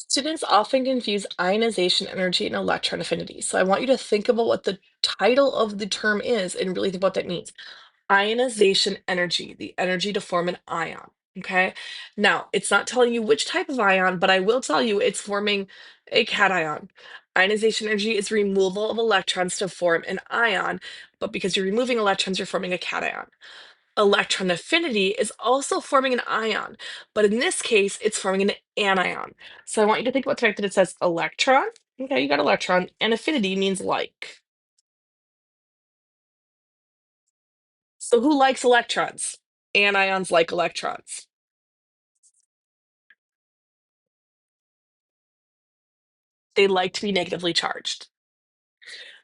Students often confuse ionization energy and electron affinity. So I want you to think about what the title of the term is and really think about what that means. Ionization energy, the energy to form an ion. Okay. Now, it's not telling you which type of ion, but I will tell you it's forming a cation. Ionization energy is removal of electrons to form an ion, but because you're removing electrons, you're forming a cation. Electron affinity is also forming an ion, but in this case, it's forming an anion. So I want you to think about the fact that it says electron. Okay, you got electron, and affinity means like. So who likes electrons? Anions like electrons. They like to be negatively charged.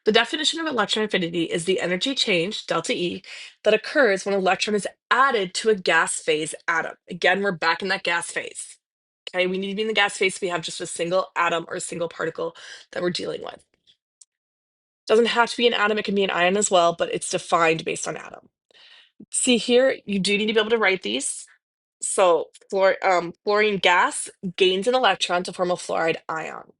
The definition of electron affinity is the energy change, delta E, that occurs when an electron is added to a gas phase atom. Again, we're back in that gas phase. Okay, we need to be in the gas phase. So we have just a single atom or a single particle that we're dealing with. Doesn't have to be an atom, it can be an ion as well, but it's defined based on atom. See here, you do need to be able to write these. So fluorine gas gains an electron to form a fluoride ion.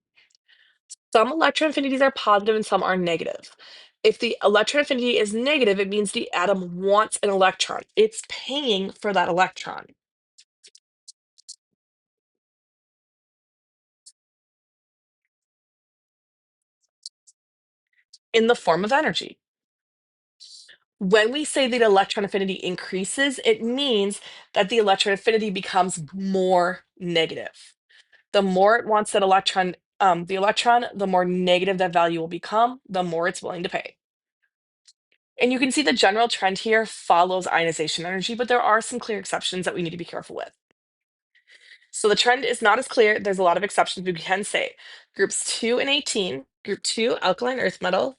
Some electron affinities are positive and some are negative. If the electron affinity is negative, it means the atom wants an electron. It's paying for that electron in the form of energy. When we say that electron affinity increases, it means that the electron affinity becomes more negative. The more it wants that electron, the more negative that value will become, the more it's willing to pay. And you can see the general trend here follows ionization energy, but there are some clear exceptions that we need to be careful with. So the trend is not as clear. There's a lot of exceptions we can say. Groups 2 and 18, group 2, alkaline earth metal,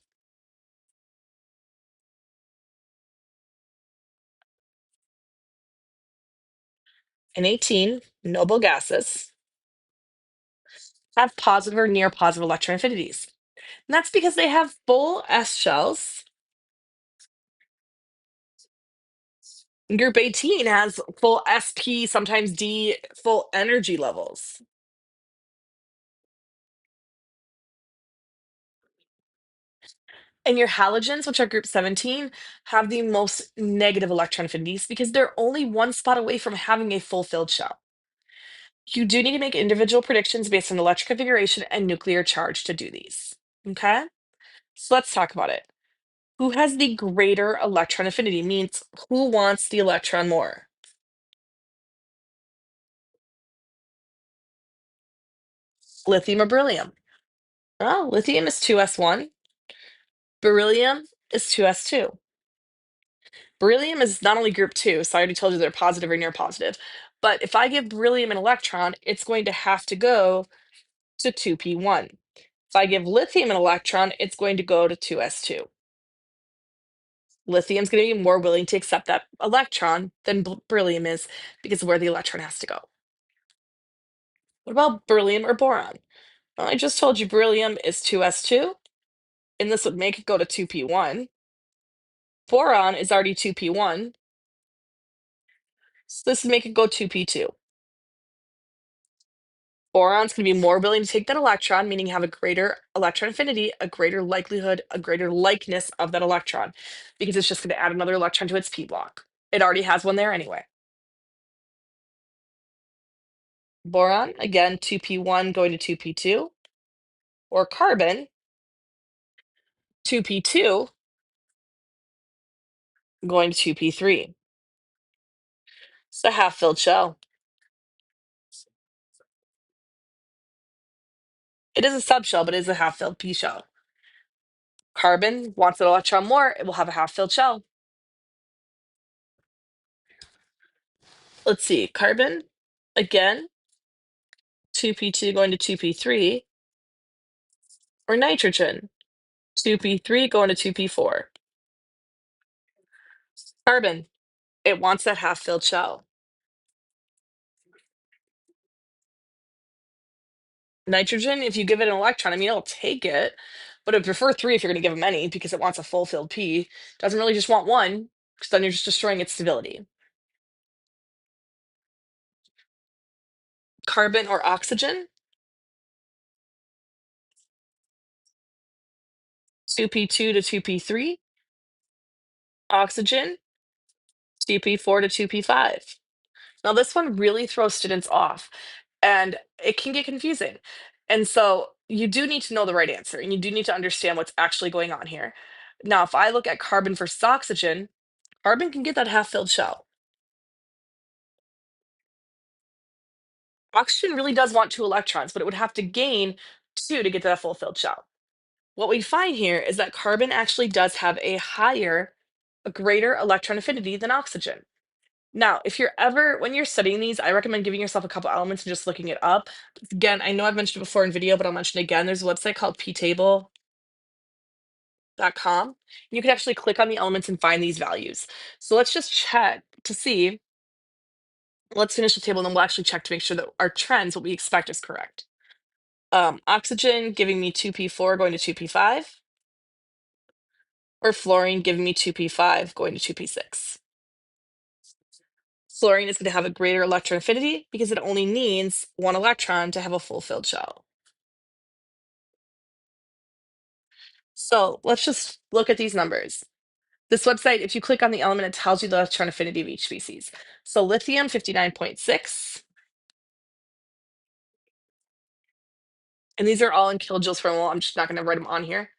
and 18, noble gases, have positive or near positive electron affinities. And that's because they have full s shells. Group 18 has full sp, sometimes d, full energy levels. And your halogens, which are group 17, have the most negative electron affinities because they're only one spot away from having a full filled shell. You do need to make individual predictions based on electric configuration and nuclear charge to do these. Okay? So let's talk about it. Who has the greater electron affinity? Means who wants the electron more? Lithium or beryllium? Oh, lithium is 2s1. Beryllium is 2s2. Beryllium is not only group 2, so I already told you they're positive or near positive. But if I give beryllium an electron, it's going to have to go to 2p1. If I give lithium an electron, it's going to go to 2s2. Lithium's going to be more willing to accept that electron than beryllium is because of where the electron has to go. What about beryllium or boron? Well, I just told you beryllium is 2s2, and this would make it go to 2p1. Boron is already 2p1, so this would make it go 2p2. Boron's going to be more willing to take that electron, meaning have a greater electron affinity, a greater likelihood, a greater likeness of that electron, because it's just going to add another electron to its p block. It already has one there anyway. Boron, again, 2p1 going to 2p2, or carbon, 2p2 going to 2p3. It's a half-filled shell. It is a subshell, but it is a half-filled p shell. Carbon wants an electron more, it will have a half-filled shell. Let's see, carbon, again, 2p2 going to 2p3, or nitrogen, 2p3 going to 2p4. Carbon, it wants that half-filled shell. Nitrogen, if you give it an electron, I mean, it'll take it, but it'd prefer three if you're going to give them many because it wants a full-filled p. Doesn't really just want one, because then you're just destroying its stability. Carbon or oxygen, 2p2 to 2p3, oxygen, 2p4 to 2p5. Now, this one really throws students off and it can get confusing. And so you do need to know the right answer and you do need to understand what's actually going on here. Now, if I look at carbon versus oxygen, carbon can get that half-filled shell. Oxygen really does want 2 electrons, but it would have to gain 2 to get to that full-filled shell. What we find here is that carbon actually does have a greater electron affinity than oxygen. Now, if you're ever, when you're studying these, I recommend giving yourself a couple elements and just looking it up. Again, I know I've mentioned it before in video, but I'll mention it again. There's a website called ptable.com. You can actually click on the elements and find these values. So let's just check to see. Let's finish the table and then we'll actually check to make sure that our trends, what we expect, is correct. Oxygen giving me 2p4 going to 2p5, or fluorine giving me 2p5 going to 2p6. Fluorine is going to have a greater electron affinity because it only needs 1 electron to have a full-filled shell. So let's just look at these numbers. This website, if you click on the element, it tells you the electron affinity of each species. So lithium, 59.6. And these are all in kilojoules per mole. I'm just not going to write them on here.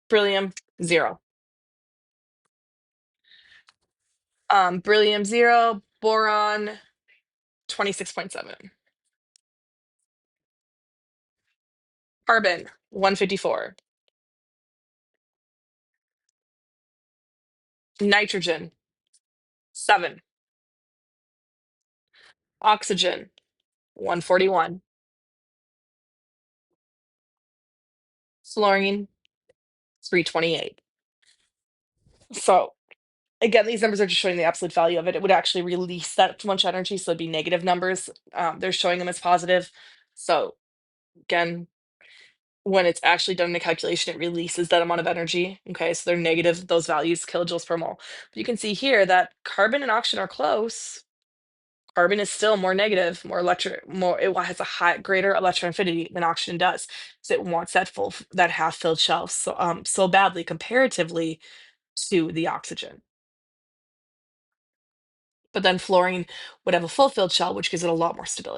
Beryllium, 0. Beryllium, 0. Boron, 26.7. Carbon, 154. Nitrogen, 7. Oxygen, 141. Fluorine, 328. So again, these numbers are just showing the absolute value of it. It would actually release that much energy, so it'd be negative numbers. They're showing them as positive. So again, when it's actually done in a calculation, it releases that amount of energy. Okay, so they're negative, those values, kilojoules per mole. But you can see here that carbon and oxygen are close. Carbon is still more negative, it has a greater electron affinity than oxygen does. So it wants that half-filled shell so badly comparatively to the oxygen. But then fluorine would have a full-filled shell, which gives it a lot more stability.